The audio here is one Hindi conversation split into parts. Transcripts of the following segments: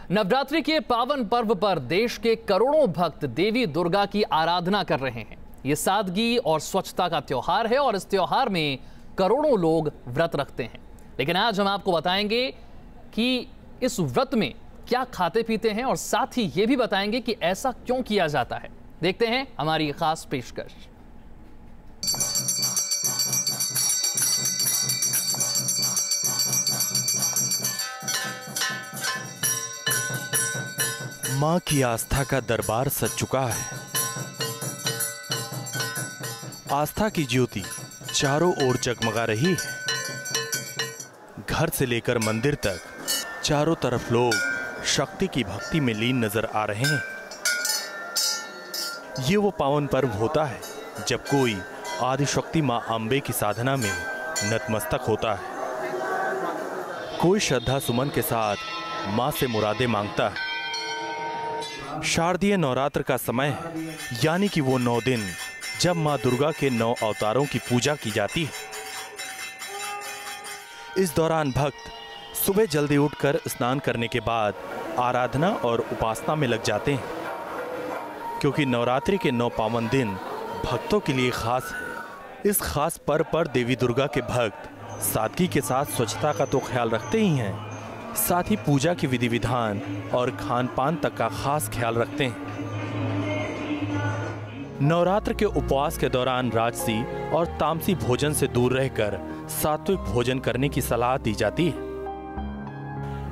नवरात्रि के पावन पर्व पर देश के करोड़ों भक्त देवी दुर्गा की आराधना कर रहे हैं। ये सादगी और स्वच्छता का त्योहार है और इस त्योहार में करोड़ों लोग व्रत रखते हैं। लेकिन आज हम आपको बताएंगे कि इस व्रत में क्या खाते पीते हैं और साथ ही ये भी बताएंगे कि ऐसा क्यों किया जाता है। देखते हैं हमारी खास पेशकश। मां की आस्था का दरबार सज चुका है। आस्था की ज्योति चारों ओर जगमगा रही है। घर से लेकर मंदिर तक चारों तरफ लोग शक्ति की भक्ति में लीन नजर आ रहे हैं। ये वो पावन पर्व होता है जब कोई आदिशक्ति मां अंबे की साधना में नतमस्तक होता है। कोई श्रद्धा सुमन के साथ मां से मुरादें मांगता है। शारदीय नवरात्र का समय है, यानी कि वो 9 दिन जब मां दुर्गा के 9 अवतारों की पूजा की जाती है। इस दौरान भक्त सुबह जल्दी उठकर स्नान करने के बाद आराधना और उपासना में लग जाते हैं, क्योंकि नवरात्रि के 9 पावन दिन भक्तों के लिए खास है। इस खास पर्व पर देवी दुर्गा के भक्त सादगी के साथ स्वच्छता का तो ख्याल रखते ही हैं, साथ ही पूजा की विधि विधान और खान पान तक का खास ख्याल रखते हैं। नवरात्र के उपवास के दौरान राजसी और तामसी भोजन से दूर रहकर सात्विक भोजन करने की सलाह दी जाती है।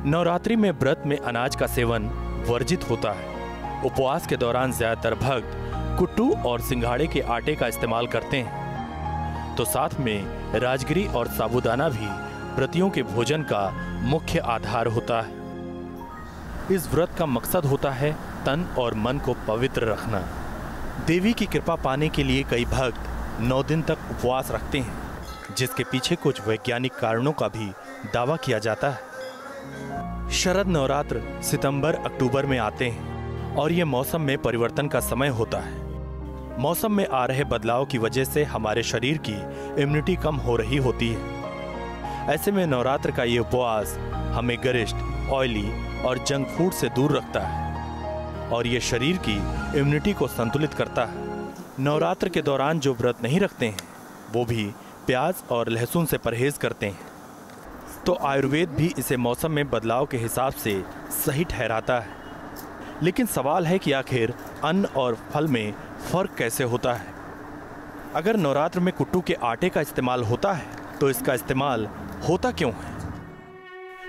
नवरात्रि में व्रत में अनाज का सेवन वर्जित होता है। उपवास के दौरान ज्यादातर भक्त कुट्टू और सिंघाड़े के आटे का इस्तेमाल करते हैं, तो साथ में राजगिरी और साबूदाना भी व्रतियों के भोजन का मुख्य आधार होता है। इस व्रत का मकसद होता है तन और मन को पवित्र रखना। देवी की कृपा पाने के लिए कई भक्त 9 दिन तक उपवास रखते हैं, जिसके पीछे कुछ वैज्ञानिक कारणों का भी दावा किया जाता है। शरद नवरात्र सितंबर अक्टूबर में आते हैं और ये मौसम में परिवर्तन का समय होता है। मौसम में आ रहे बदलाव की वजह से हमारे शरीर की इम्यूनिटी कम हो रही होती है। ऐसे में नवरात्र का ये उपवास हमें गरिष्ठ, ऑयली और जंक फूड से दूर रखता है और ये शरीर की इम्यूनिटी को संतुलित करता है। नवरात्र के दौरान जो व्रत नहीं रखते हैं वो भी प्याज और लहसुन से परहेज करते हैं। तो आयुर्वेद भी इसे मौसम में बदलाव के हिसाब से सही ठहराता है। लेकिन सवाल है कि आखिर अन्न और फल में फर्क कैसे होता है। अगर नवरात्र में कुट्टू के आटे का इस्तेमाल होता है तो इसका इस्तेमाल होता क्यों है?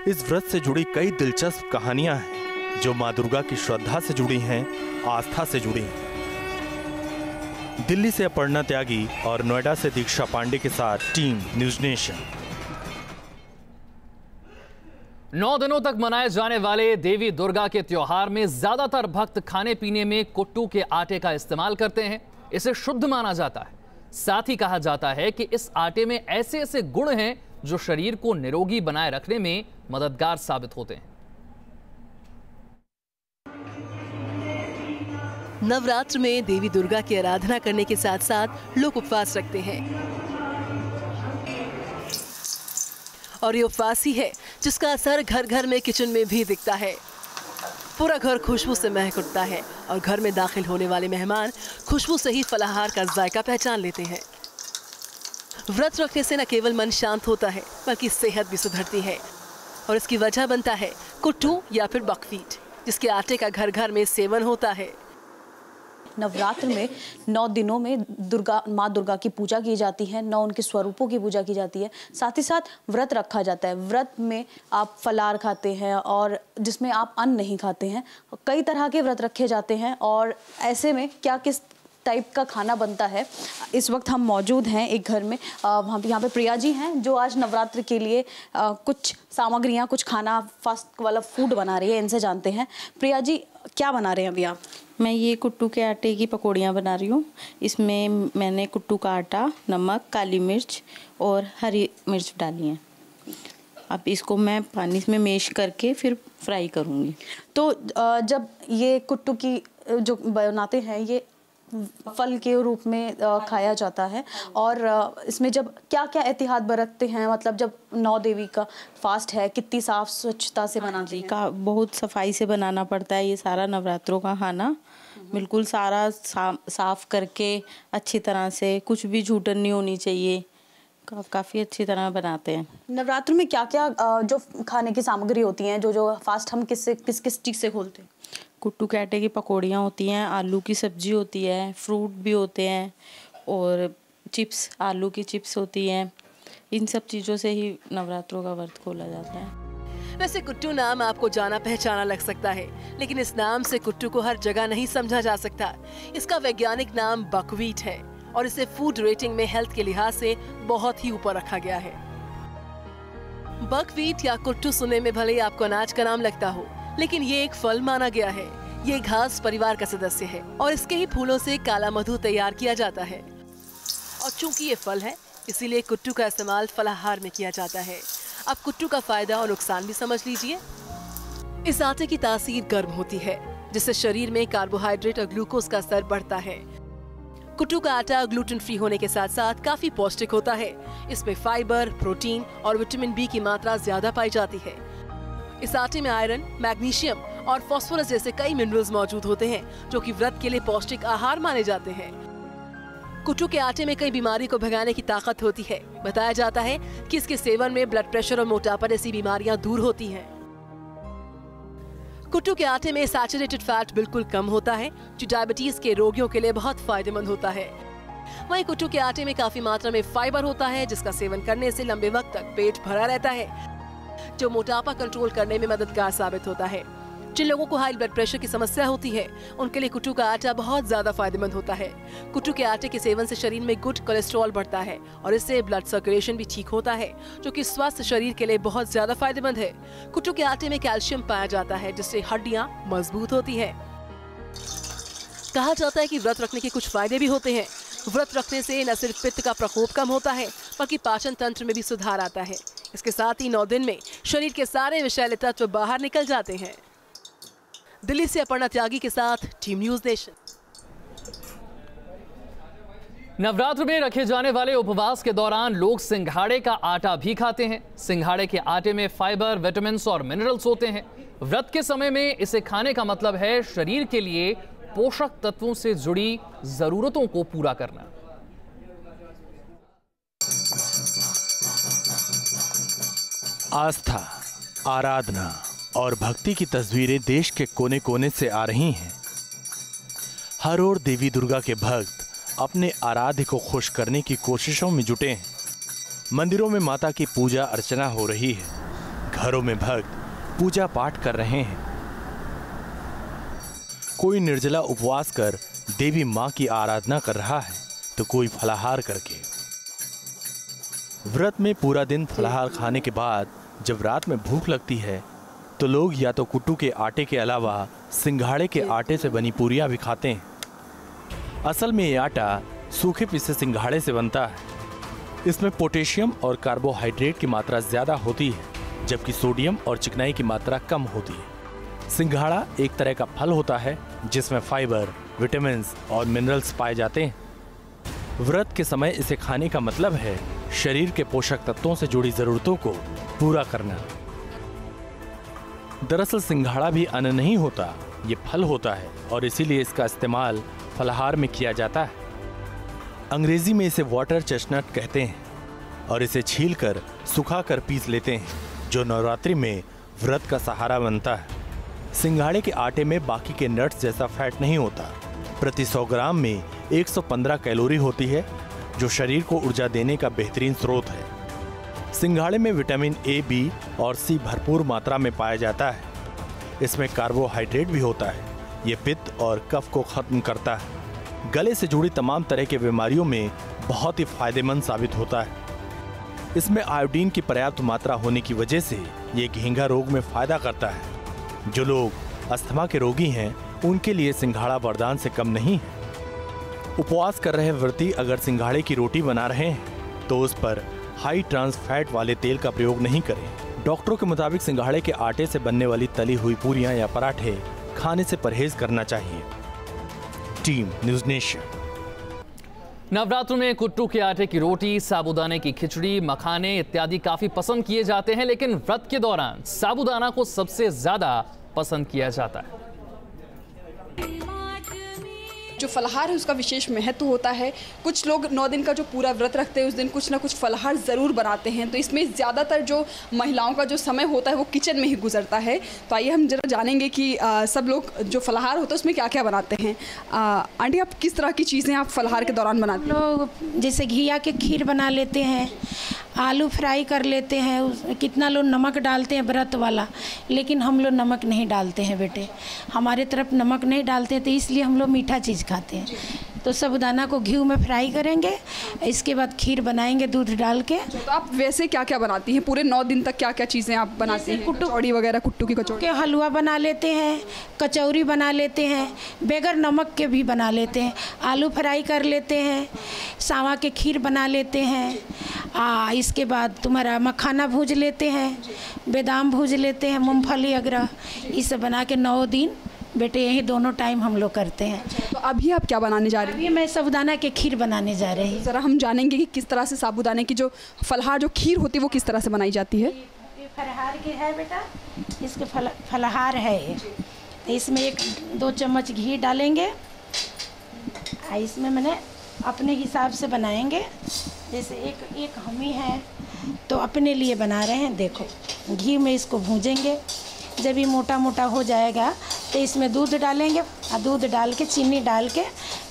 इस व्रत से जुड़ी कई दिलचस्प कहानियां हैं जो मां दुर्गा की श्रद्धा से जुड़ी हैं, आस्था से जुड़ी हैं। दिल्ली से अपर्णा त्यागी और नोएडा से दीक्षा पांडे के साथ टीम न्यूज नेशन। 9 दिनों तक मनाए जाने वाले देवी दुर्गा के त्योहार में ज्यादातर भक्त खाने पीने में कुट्टू के आटे का इस्तेमाल करते हैं। इसे शुद्ध माना जाता है। साथ ही कहा जाता है कि इस आटे में ऐसे ऐसे गुण हैं जो शरीर को निरोगी बनाए रखने में मददगार साबित होते हैं। नवरात्र में देवी दुर्गा की आराधना करने के साथ साथ लोग उपवास रखते हैं और ये उपवास ही है जिसका असर घर घर में किचन में भी दिखता है। पूरा घर खुशबू से महक उठता है और घर में दाखिल होने वाले मेहमान खुशबू से ही फलाहार का जायका पहचान लेते हैं। व्रत रखने से न केवल मन शांत होता है बल्कि सेहत भी सुधरती है और इसकी वजह बनता है कुट्टू या फिर बकव्हीट, जिसके आटे का घर घर में सेवन होता है। नवरात्र में 9 दिनों में माँ दुर्गा की पूजा की जाती है, 9 उनके स्वरूपों की पूजा की जाती है। साथ ही साथ व्रत रखा जाता है। व्रत में आप फलाहार खाते हैं और जिसमें आप अन्न नहीं खाते हैं। कई तरह के व्रत रखे जाते हैं और ऐसे में क्या किस टाइप का खाना बनता है। इस वक्त हम मौजूद हैं एक घर में। यहाँ पे प्रिया जी हैं जो आज नवरात्र के लिए कुछ सामग्रियाँ, कुछ खाना, फास्ट वाला फूड बना रही है। इनसे जानते हैं। प्रिया जी, क्या बना रहे हैं अभी आप? मैं ये कुट्टू के आटे की पकौड़ियाँ बना रही हूँ। इसमें मैंने कुट्टू का आटा, नमक, काली मिर्च और हरी मिर्च डाली है। अब इसको मैं पानी में मैश करके फिर फ्राई करूँगी। तो जब ये कुट्टू की जो बनाते हैं, ये फल के रूप में खाया जाता है। और इसमें जब क्या क्या एहतियात बरतते हैं, मतलब जब 9 देवी का फास्ट है, कितनी साफ स्वच्छता से बनाते हैं? का बहुत सफाई से बनाना पड़ता है ये सारा नवरात्रों का खाना, बिल्कुल सारा साफ करके अच्छी तरह से, कुछ भी झूठन नहीं होनी चाहिए, काफ़ी अच्छी तरह बनाते हैं। नवरात्र में क्या क्या जो खाने की सामग्री होती हैं, जो फास्ट हम किस चीज़ से खोलते हैं? कुट्टू के आटे की पकौड़ियाँ होती हैं, आलू की सब्जी होती है, फ्रूट भी होते हैं और चिप्स, आलू की चिप्स होती हैं। इन सब चीज़ों से ही नवरात्रों का व्रत खोला जाता है। वैसे कुट्टू नाम आपको जाना पहचाना लग सकता है, लेकिन इस नाम से कुट्टू को हर जगह नहीं समझा जा सकता। इसका वैज्ञानिक नाम बकव्हीट है और इसे फूड रेटिंग में हेल्थ के लिहाज से बहुत ही ऊपर रखा गया है। बकव्हीट या कुट्टू सुनने में भले आपको अनाज का नाम लगता हो, लेकिन ये एक फल माना गया है। ये घास परिवार का सदस्य है और इसके ही फूलों से काला मधु तैयार किया जाता है। और चूंकि ये फल है, इसीलिए कुट्टू का इस्तेमाल फलाहार में किया जाता है। अब कुट्टू का फायदा और नुकसान भी समझ लीजिए। इस आटे की तासीर गर्म होती है, जिससे शरीर में कार्बोहाइड्रेट और ग्लूकोज का स्तर बढ़ता है। कुट्टू का आटा ग्लूटेन फ्री होने के साथ साथ काफी पौष्टिक होता है। इसमें फाइबर, प्रोटीन और विटामिन बी की मात्रा ज्यादा पाई जाती है। इस आटे में आयरन, मैग्नीशियम और फास्फोरस जैसे कई मिनरल्स मौजूद होते हैं, जो कि व्रत के लिए पौष्टिक आहार माने जाते हैं। कुट्टू के आटे में कई बीमारी को भगाने की ताकत होती है। बताया जाता है कि इसके सेवन में ब्लड प्रेशर और मोटापा जैसी बीमारियां दूर होती हैं। कुट्टू के आटे में सैचुरेटेड फैट बिल्कुल कम होता है, जो डायबिटीज के रोगियों के लिए बहुत फायदेमंद होता है। वहीं कुट्टू के आटे में काफी मात्रा में फाइबर होता है, जिसका सेवन करने से लंबे वक्त तक पेट भरा रहता है, जो मोटापा कंट्रोल करने में मददगार साबित होता है। जिन लोगों को हाई ब्लड प्रेशर की समस्या होती है, उनके लिए कुट्टू का आटा बहुत ज्यादा फायदेमंद होता है। कुट्टू के आटे के सेवन से शरीर में गुड कोलेस्ट्रॉल बढ़ता है और इससे ब्लड सर्कुलेशन भी ठीक होता है, जो कि स्वस्थ शरीर के लिए बहुत ज्यादा फायदेमंद है। कुट्टू के आटे में कैल्शियम पाया जाता है, जिससे हड्डियां मजबूत होती है। कहा जाता है कि व्रत रखने के कुछ फायदे भी होते हैं। व्रत रखने से न सिर्फ पित्त का प्रकोप कम होता है, बल्कि पाचन तंत्र में भी सुधार आता है। इसके साथ ही 9 दिन में शरीर के सारे विषैले तत्व बाहर निकल जाते हैं। दिल्ली से अपर्णा त्यागी के साथ टीम न्यूज़ नेशन। नवरात्र में रखे जाने वाले उपवास के दौरान लोग सिंघाड़े का आटा भी खाते हैं। सिंघाड़े के आटे में फाइबर, विटामिन और मिनरल्स होते हैं। व्रत के समय में इसे खाने का मतलब है शरीर के लिए पोषक तत्वों से जुड़ी जरूरतों को पूरा करना। आस्था, आराधना और भक्ति की तस्वीरें देश के कोने कोने से आ रही हैं। हर ओर देवी दुर्गा के भक्त अपने आराध्य को खुश करने की कोशिशों में जुटे हैं। मंदिरों में माता की पूजा अर्चना हो रही है। घरों में भक्त पूजा पाठ कर रहे हैं। कोई निर्जला उपवास कर देवी मां की आराधना कर रहा है, तो कोई फलाहार करके। व्रत में पूरा दिन फलाहार खाने के बाद जब रात में भूख लगती है, तो लोग या तो कुट्टू के आटे के अलावा सिंघाड़े के आटे से बनी पूरियां भी खाते हैं। असल में ये आटा सूखे पिसे सिंघाड़े से बनता है। इसमें पोटेशियम और कार्बोहाइड्रेट की मात्रा ज्यादा होती है, जबकि सोडियम और चिकनाई की मात्रा कम होती है। सिंघाड़ा एक तरह का फल होता है जिसमें फाइबर, विटामिन और मिनरल्स पाए जाते हैं। व्रत के समय इसे खाने का मतलब है शरीर के पोषक तत्वों से जुड़ी जरूरतों को पूरा करना। दरअसल सिंघाड़ा भी अन्न नहीं होता, ये फल होता है और इसीलिए इसका इस्तेमाल फलाहार में किया जाता है। अंग्रेजी में इसे वाटर चेस्टनट कहते हैं और इसे छीलकर सुखाकर पीस लेते हैं, जो नवरात्रि में व्रत का सहारा बनता है। सिंघाड़े के आटे में बाकी के नट्स जैसा फैट नहीं होता। प्रति 100 ग्राम में 115 कैलोरी होती है, जो शरीर को ऊर्जा देने का बेहतरीन स्रोत है। सिंघाड़े में विटामिन ए, बी और सी भरपूर मात्रा में पाया जाता है। इसमें कार्बोहाइड्रेट भी होता है। ये पित्त और कफ को खत्म करता है। गले से जुड़ी तमाम तरह की बीमारियों में बहुत ही फायदेमंद साबित होता है। इसमें आयोडीन की पर्याप्त मात्रा होने की वजह से ये घेंघा रोग में फायदा करता है। जो लोग अस्थमा के रोगी हैं, उनके लिए सिंघाड़ा वरदान से कम नहीं है। उपवास कर रहे व्रती अगर सिंघाड़े की रोटी बना रहे हैं, तो उस पर हाई ट्रांस फैट वाले तेल का प्रयोग नहीं करें। डॉक्टरों के मुताबिक सिंघाड़े के आटे से बनने वाली तली हुई पूरियां या पराठे खाने से परहेज करना चाहिए। Team news nation. नवरात्र में कुट्टू के आटे की रोटी, साबूदाने की खिचड़ी, मखाने इत्यादि काफी पसंद किए जाते हैं, लेकिन व्रत के दौरान साबूदाना को सबसे ज्यादा पसंद किया जाता है। जो फलाहार है उसका विशेष महत्व होता है। कुछ लोग 9 दिन का जो पूरा व्रत रखते हैं उस दिन कुछ ना कुछ फलाहार ज़रूर बनाते हैं, तो इसमें ज़्यादातर जो महिलाओं का जो समय होता है वो किचन में ही गुजरता है। तो आइए हम जरा जानेंगे कि सब लोग जो फलाहार होता है उसमें क्या क्या बनाते हैं। आंटी, आप किस तरह की चीज़ें आप फलाहार के दौरान बनाते हैं? लोग जैसे घिया के खीर बना लेते हैं, आलू फ्राई कर लेते हैं, कितना लोग नमक डालते हैं व्रत वाला, लेकिन हम लोग नमक नहीं डालते हैं बेटे, हमारे तरफ नमक नहीं डालते हैं, तो इसलिए हम लोग मीठा चीज़ खाते हैं। तो साबूदाना को घी में फ्राई करेंगे, इसके बाद खीर बनाएंगे दूध डाल के। तो आप वैसे क्या क्या बनाती हैं पूरे 9 दिन तक? क्या क्या चीज़ें आप बनाती हैं? कचौड़ी वगैरह, कुट्टू की कचौड़ी, हलवा बना लेते हैं, कचौरी बना लेते हैं, बगैर नमक के भी बना लेते हैं, आलू फ्राई कर लेते हैं, सावा के खीर बना लेते हैं, इसके बाद तुम्हारा मखाना भूज लेते हैं, बादाम भूज लेते हैं, मूंगफली वगैरह, ये सब बना के 9 दिन बेटे यही दोनों टाइम हम लोग करते हैं। तो अभी आप क्या बनाने जा रही हैं? अभी मैं साबूदाना के खीर बनाने जा रही हूँ। ज़रा हम जानेंगे कि किस तरह से साबूदाने की जो फलाहार जो खीर होती है वो किस तरह से बनाई जाती है। ये फलाहार की है बेटा, इसके फलाहार है ये। तो इसमें 1-2 चम्मच घी डालेंगे, इसमें मैंने अपने हिसाब से बनाएंगे, जैसे एक हम ही हैं तो अपने लिए बना रहे हैं। देखो घी में इसको भूजेंगे, जब ये मोटा मोटा हो जाएगा तो इसमें दूध डालेंगे, और दूध डाल के चीनी डाल के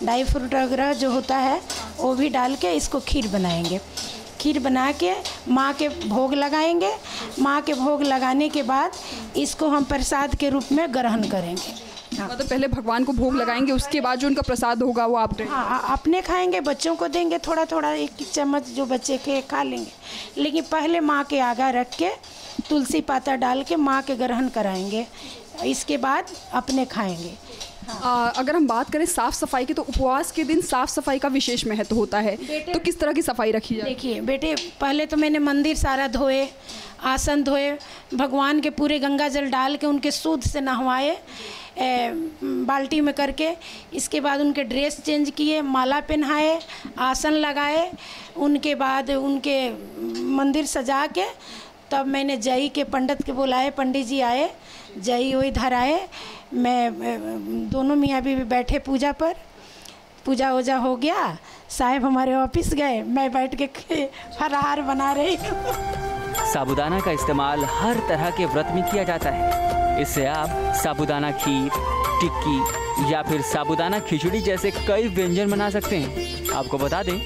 ड्राई फ्रूट वगैरह जो होता है वो भी डाल के इसको खीर बनाएंगे। खीर बना के माँ के भोग लगाएंगे, माँ के भोग लगाने के बाद इसको हम प्रसाद के रूप में ग्रहण करेंगे। मतलब पहले भगवान को भोग लगाएंगे, उसके बाद जो उनका प्रसाद होगा वो आप अपने खाएंगे, बच्चों को देंगे थोड़ा थोड़ा, 1 चम्मच जो बच्चे के खा लेंगे, लेकिन पहले माँ के आगे रख के तुलसी पाता डाल के माँ के ग्रहण कराएंगे, इसके बाद अपने खाएंगे। अगर हम बात करें साफ़ सफाई की, तो उपवास के दिन साफ़ सफाई का विशेष महत्व होता है, तो किस तरह की सफाई रखी जाए? देखिए बेटे, पहले तो मैंने मंदिर सारा धोए, आसन धोए, भगवान के पूरे गंगा जल डाल के उनके शुद्ध से नहवाए बाल्टी में करके, इसके बाद उनके ड्रेस चेंज किए, माला पहनाए, आसन लगाए, उनके बाद उनके मंदिर सजा के तब मैंने जई के पंडित के बुलाए, पंडित जी आए, जई वही धराए, मैं दोनों मियाँ भी बैठे पूजा पर, पूजा वूजा हो गया, साहब हमारे ऑफिस गए, मैं बैठ के फलाहार बना रही हूँ। साबूदाना का इस्तेमाल हर तरह के व्रत में किया जाता है। इससे आप साबूदाना खीर, टिक्की या फिर साबूदाना खिचड़ी जैसे कई व्यंजन बना सकते हैं। आपको बता दें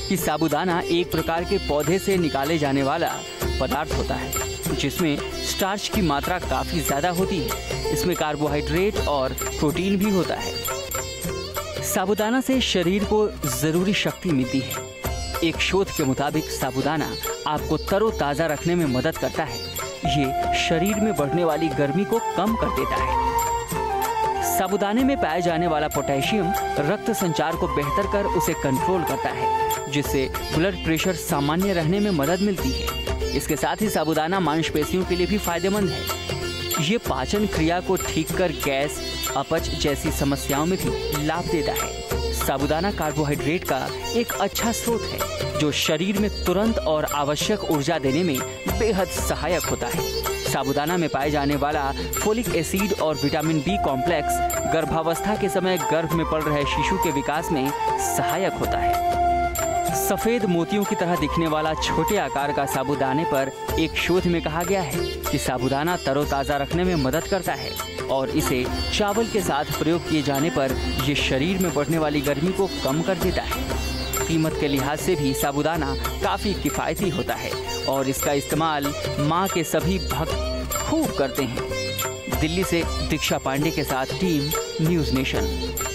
कि साबूदाना एक प्रकार के पौधे से निकाले जाने वाला पदार्थ होता है, जिसमें स्टार्च की मात्रा काफ़ी ज़्यादा होती है। इसमें कार्बोहाइड्रेट और प्रोटीन भी होता है। साबूदाना से शरीर को ज़रूरी शक्ति मिलती है। एक शोध के मुताबिक साबूदाना आपको तरोताज़ा रखने में मदद करता है। ये शरीर में बढ़ने वाली गर्मी को कम कर देता है। साबूदाने में पाया जाने वाला पोटेशियम रक्त संचार को बेहतर कर उसे कंट्रोल करता है, जिससे ब्लड प्रेशर सामान्य रहने में मदद मिलती है। इसके साथ ही साबूदाना मांसपेशियों के लिए भी फायदेमंद है। ये पाचन क्रिया को ठीक कर गैस, अपच जैसी समस्याओं में भी लाभ देता है। साबूदाना कार्बोहाइड्रेट का एक अच्छा स्रोत है, जो शरीर में तुरंत और आवश्यक ऊर्जा देने में बेहद सहायक होता है। साबूदाना में पाए जाने वाला फोलिक एसिड और विटामिन बी कॉम्प्लेक्स गर्भावस्था के समय गर्भ में पल रहे शिशु के विकास में सहायक होता है। सफेद मोतियों की तरह दिखने वाला छोटे आकार का साबूदाने पर एक शोध में कहा गया है कि साबूदाना तरोताज़ा रखने में मदद करता है और इसे चावल के साथ प्रयोग किए जाने पर ये शरीर में बढ़ने वाली गर्मी को कम कर देता है। कीमत के लिहाज से भी साबूदाना काफ़ी किफ़ायती होता है और इसका इस्तेमाल माँ के सभी भक्त खूब करते हैं। दिल्ली से दीक्षा पांडे के साथ टीम न्यूज़ नेशन।